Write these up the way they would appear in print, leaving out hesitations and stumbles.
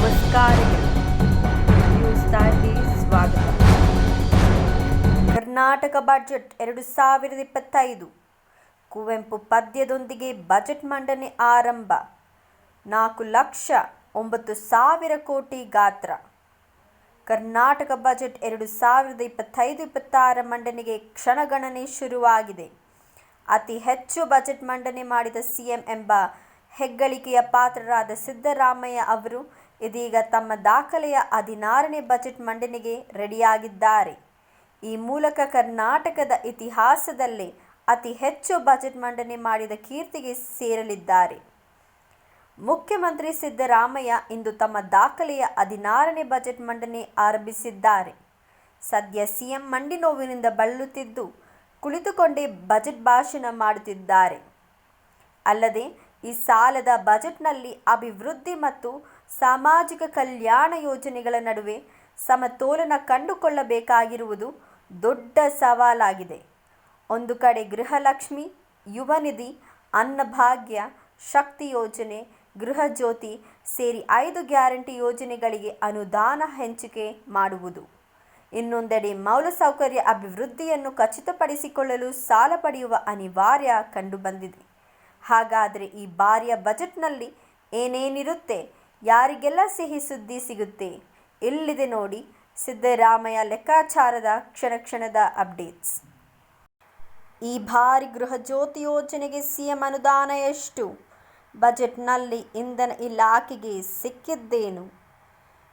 ನಮಸ್ಕಾರ. ನ್ಯೂಸ್ ಟೈಮ್ಗೆ ಸ್ವಾಗತ. ಕರ್ನಾಟಕ ಬಜೆಟ್ 2025 ಕುವೆಂಪು ಪದ್ಯದೊಂದಿಗೆ ಬಜೆಟ್ ಮಂಡನೆ ಆರಂಭ. 4,09,000 ಕೋಟಿ ಗಾತ್ರ. ಕರ್ನಾಟಕ ಬಜೆಟ್ 2025-26 ಮಂಡನೆಗೆ ಕ್ಷಣಗಣನೆ ಶುರುವಾಗಿದೆ. ಅತಿ ಹೆಚ್ಚು ಬಜೆಟ್ ಮಂಡನೆ ಮಾಡಿದ ಸಿಎಂ ಎಂಬ ಹೆಗ್ಗಳಿಕೆಯ ಪಾತ್ರರಾದ ಸಿದ್ದರಾಮಯ್ಯ ಅವರು ಇದೀಗ ತಮ್ಮ ದಾಖಲೆಯ 16ನೇ ಬಜೆಟ್ ಮಂಡನೆಗೆ ರೆಡಿಯಾಗಿದ್ದಾರೆ. ಈ ಮೂಲಕ ಕರ್ನಾಟಕದ ಇತಿಹಾಸದಲ್ಲೇ ಅತಿ ಹೆಚ್ಚು ಬಜೆಟ್ ಮಂಡನೆ ಮಾಡಿದ ಕೀರ್ತಿಗೆ ಸೇರಲಿದ್ದಾರೆ. ಮುಖ್ಯಮಂತ್ರಿ ಸಿದ್ದರಾಮಯ್ಯ ಇಂದು ತಮ್ಮ ದಾಖಲೆಯ 16ನೇ ಬಜೆಟ್ ಮಂಡನೆ ಆರಂಭಿಸಿದ್ದಾರೆ. ಸದ್ಯ ಸಿಎಂ ಮಂಡಿ ನೋವಿನಿಂದ ಬಳಲುತ್ತಿದ್ದು ಕುಳಿತುಕೊಂಡೇ ಬಜೆಟ್ ಭಾಷಣ ಮಾಡುತ್ತಿದ್ದಾರೆ. ಅಲ್ಲದೆ ಈ ಸಾಲದ ಬಜೆಟ್ನಲ್ಲಿ ಅಭಿವೃದ್ಧಿ ಮತ್ತು ಸಾಮಾಜಿಕ ಕಲ್ಯಾಣ ಯೋಜನೆಗಳ ನಡುವೆ ಸಮತೋಲನ ಕಂಡುಕೊಳ್ಳಬೇಕಾಗಿರುವುದು ದೊಡ್ಡ ಸವಾಲಾಗಿದೆ. ಒಂದು ಕಡೆ ಗೃಹಲಕ್ಷ್ಮಿ, ಯುವ ನಿಧಿ, ಅನ್ನಭಾಗ್ಯ, ಶಕ್ತಿ ಯೋಜನೆ, ಗೃಹ ಜ್ಯೋತಿ ಸೇರಿ 5 ಗ್ಯಾರಂಟಿ ಯೋಜನೆಗಳಿಗೆ ಅನುದಾನ ಹಂಚಿಕೆ ಮಾಡುವುದು. ಇನ್ನೊಂದೆಡೆ ಮೂಲಸೌಕರ್ಯ ಅಭಿವೃದ್ಧಿಯನ್ನು ಖಚಿತಪಡಿಸಿಕೊಳ್ಳಲು ಸಾಲ ಪಡೆಯುವ ಅನಿವಾರ್ಯ ಕಂಡುಬಂದಿದೆ. ಹಾಗಾದರೆ ಈ ಬಾರಿಯ ಬಜೆಟ್ನಲ್ಲಿ ಏನೇನಿರುತ್ತೆ? ಯಾರಿಗೆಲ್ಲ ಸಿಹಿ ಸುದ್ದಿ ಸಿಗುತ್ತೆ? ಇಲ್ಲಿದೆ ನೋಡಿ ಸಿದ್ದರಾಮಯ್ಯ ಲೆಕ್ಕಾಚಾರದ ಕ್ಷಣದ ಅಪ್ಡೇಟ್ಸ್. ಈ ಬಾರಿ ಗೃಹ ಜ್ಯೋತಿ ಯೋಜನೆಗೆ ಸಿಎಂ ಅನುದಾನ ಎಷ್ಟು? ಬಜೆಟ್ನಲ್ಲಿ ಇಂಧನ ಇಲಾಖೆಗೆ ಸಿಕ್ಕಿದ್ದೇನು?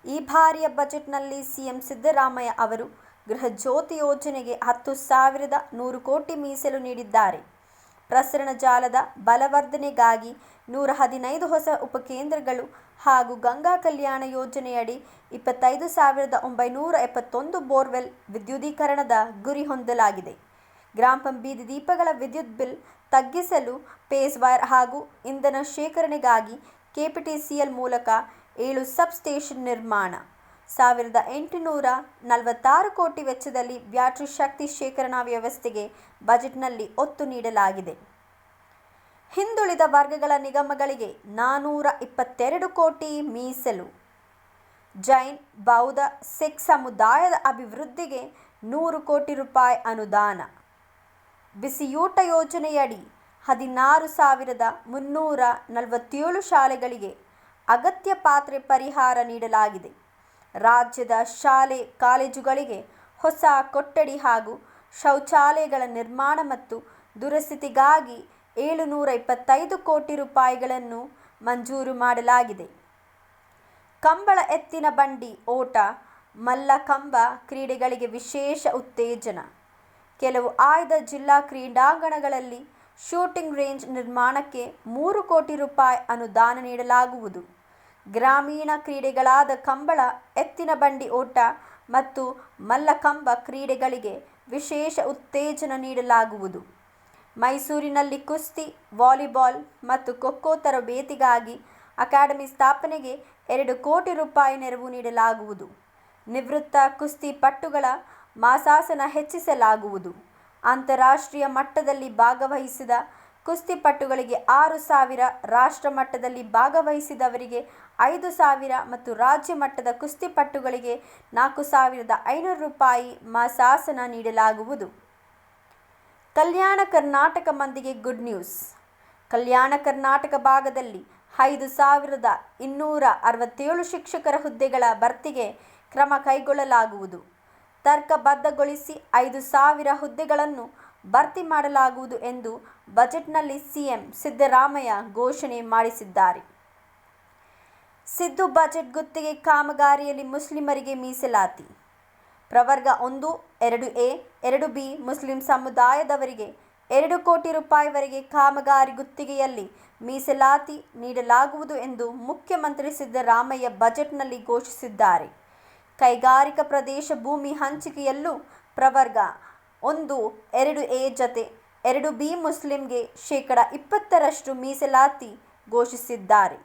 ಈ ಬಾರಿಯ ಬಜೆಟ್ನಲ್ಲಿ ಸಿಎಂ ಸಿದ್ದರಾಮಯ್ಯ ಅವರು ಗೃಹ ಜ್ಯೋತಿ ಯೋಜನೆಗೆ 10,100 ಕೋಟಿ ಮೀಸಲು ನೀಡಿದ್ದಾರೆ. ಪ್ರಸರಣ ಜಾಲದ ಬಲವರ್ಧನೆಗಾಗಿ 115 ಹೊಸ ಉಪಕೇಂದ್ರಗಳು ಹಾಗೂ ಗಂಗಾ ಕಲ್ಯಾಣ ಯೋಜನೆಯಡಿ 25,971 ಬೋರ್ವೆಲ್ ವಿದ್ಯುದೀಕರಣದ ಗುರಿ ಹೊಂದಲಾಗಿದೆ. ಗ್ರಾಪಂ ಬೀದಿ ದೀಪಗಳ ವಿದ್ಯುತ್ ಬಿಲ್ ತಗ್ಗಿಸಲು ಪೇಸ್ ವೈರ್ ಹಾಗೂ ಇಂಧನ ಶೇಖರಣೆಗಾಗಿ ಕೆಪಿಟಿಸಿಎಲ್ ಮೂಲಕ 7 ಸಬ್ ಸ್ಟೇಷನ್ ನಿರ್ಮಾಣ. 1,846 ಕೋಟಿ ವೆಚ್ಚದಲ್ಲಿ ಬ್ಯಾಟರಿ ಶಕ್ತಿ ಶೇಖರಣಾ ವ್ಯವಸ್ಥೆಗೆ ಬಜೆಟ್ನಲ್ಲಿ ಒತ್ತು ನೀಡಲಾಗಿದೆ. ಹಿಂದುಳಿದ ವರ್ಗಗಳ ನಿಗಮಗಳಿಗೆ 422 ಕೋಟಿ ಮೀಸಲು. ಜೈನ್, ಬೌದ್ಧ, ಸಿಖ್ ಸಮುದಾಯದ ಅಭಿವೃದ್ಧಿಗೆ 100 ಕೋಟಿ ರೂಪಾಯಿ ಅನುದಾನ. ಬಿಸಿಯೂಟ ಯೋಜನೆಯಡಿ 16,347 ಶಾಲೆಗಳಿಗೆ ಅಗತ್ಯ ಪಾತ್ರೆ ಪರಿಹಾರ ನೀಡಲಾಗಿದೆ. ರಾಜ್ಯದ ಶಾಲೆ ಕಾಲೇಜುಗಳಿಗೆ ಹೊಸ ಕೊಠಡಿ ಹಾಗೂ ಶೌಚಾಲಯಗಳ ನಿರ್ಮಾಣ ಮತ್ತು ದುರಸ್ತಿಗಾಗಿ 725 ಕೋಟಿ ರೂಪಾಯಿಗಳನ್ನು ಮಂಜೂರು ಮಾಡಲಾಗಿದೆ. ಕಂಬಳ ಎತ್ತಿನ ಬಂಡಿ ಓಟ, ಮಲ್ಲಕಂಬ ಕ್ರೀಡೆಗಳಿಗೆ ವಿಶೇಷ ಉತ್ತೇಜನ. ಕೆಲವು ಆಯ್ದ ಜಿಲ್ಲಾ ಕ್ರೀಡಾಂಗಣಗಳಲ್ಲಿ ಶೂಟಿಂಗ್ ರೇಂಜ್ ನಿರ್ಮಾಣಕ್ಕೆ 3 ಕೋಟಿ ರೂಪಾಯಿ ಅನುದಾನ ನೀಡಲಾಗುವುದು. ಗ್ರಾಮೀಣ ಕ್ರೀಡೆಗಳಾದ ಕಂಬಳ, ಎತ್ತಿನ ಬಂಡಿ ಓಟ ಮತ್ತು ಮಲ್ಲಕಂಬ ಕ್ರೀಡೆಗಳಿಗೆ ವಿಶೇಷ ಉತ್ತೇಜನ ನೀಡಲಾಗುವುದು. ಮೈಸೂರಿನಲ್ಲಿ ಕುಸ್ತಿ, ವಾಲಿಬಾಲ್ ಮತ್ತು ಖೋ-ಖೋ ತರಬೇತಿಗಾಗಿ ಅಕಾಡೆಮಿ ಸ್ಥಾಪನೆಗೆ 2 ಕೋಟಿ ರೂಪಾಯಿ ನೆರವು ನೀಡಲಾಗುವುದು. ನಿವೃತ್ತ ಕುಸ್ತಿಪಟುಗಳ ಮಾಸಾಸನ ಹೆಚ್ಚಿಸಲಾಗುವುದು. ಅಂತಾರಾಷ್ಟ್ರೀಯ ಮಟ್ಟದಲ್ಲಿ ಭಾಗವಹಿಸಿದ ಕುಸ್ತಿಪಟುಗಳಿಗೆ 6,000, ರಾಷ್ಟ್ರ ಮಟ್ಟದಲ್ಲಿ ಭಾಗವಹಿಸಿದವರಿಗೆ 5,000 ಮತ್ತು ರಾಜ್ಯ ಮಟ್ಟದ ಕುಸ್ತಿಪಟುಗಳಿಗೆ 4,500 ರೂಪಾಯಿ ಮಾಸಾಸನ ನೀಡಲಾಗುವುದು. ಕಲ್ಯಾಣ ಕರ್ನಾಟಕ ಮಂದಿಗೆ ಗುಡ್ ನ್ಯೂಸ್. ಕಲ್ಯಾಣ ಕರ್ನಾಟಕ ಭಾಗದಲ್ಲಿ 5,267 ಶಿಕ್ಷಕರ ಹುದ್ದೆಗಳ ಭರ್ತಿಗೆ ಕ್ರಮ ಕೈಗೊಳ್ಳಲಾಗುವುದು. ತರ್ಕಬದ್ಧಗೊಳಿಸಿ 5,000 ಹುದ್ದೆಗಳನ್ನು ಭರ್ತಿ ಮಾಡಲಾಗುವುದು ಎಂದು ಬಜೆಟ್ನಲ್ಲಿ ಸಿಎಂ ಸಿದ್ದರಾಮಯ್ಯ ಘೋಷಣೆ ಮಾಡಿಸಿದ್ದಾರೆ. ಸಿದ್ದು ಬಜೆಟ್ ಗುತ್ತಿಗೆ ಕಾಮಗಾರಿಯಲ್ಲಿ ಮುಸ್ಲಿಮರಿಗೆ ಮೀಸಲಾತಿ. ಪ್ರವರ್ಗ 1, 2A, 2B ಮುಸ್ಲಿಂ ಸಮುದಾಯದವರಿಗೆ 2 ಕೋಟಿ ರೂಪಾಯಿವರೆಗೆ ಕಾಮಗಾರಿ ಗುತ್ತಿಗೆಯಲ್ಲಿ ಮೀಸಲಾತಿ ನೀಡಲಾಗುವುದು ಎಂದು ಮುಖ್ಯಮಂತ್ರಿ ಸಿದ್ದರಾಮಯ್ಯ ಬಜೆಟ್ನಲ್ಲಿ ಘೋಷಿಸಿದ್ದಾರೆ. ಕೈಗಾರಿಕಾ ಪ್ರದೇಶ ಭೂಮಿ ಹಂಚಿಕೆಯಲ್ಲೂ ಪ್ರವರ್ಗ 1, 2A ಜತೆ 2B ಮುಸ್ಲಿಂಗೆ 20% ಮೀಸಲಾತಿ ಘೋಷಿಸಿದ್ದಾರೆ.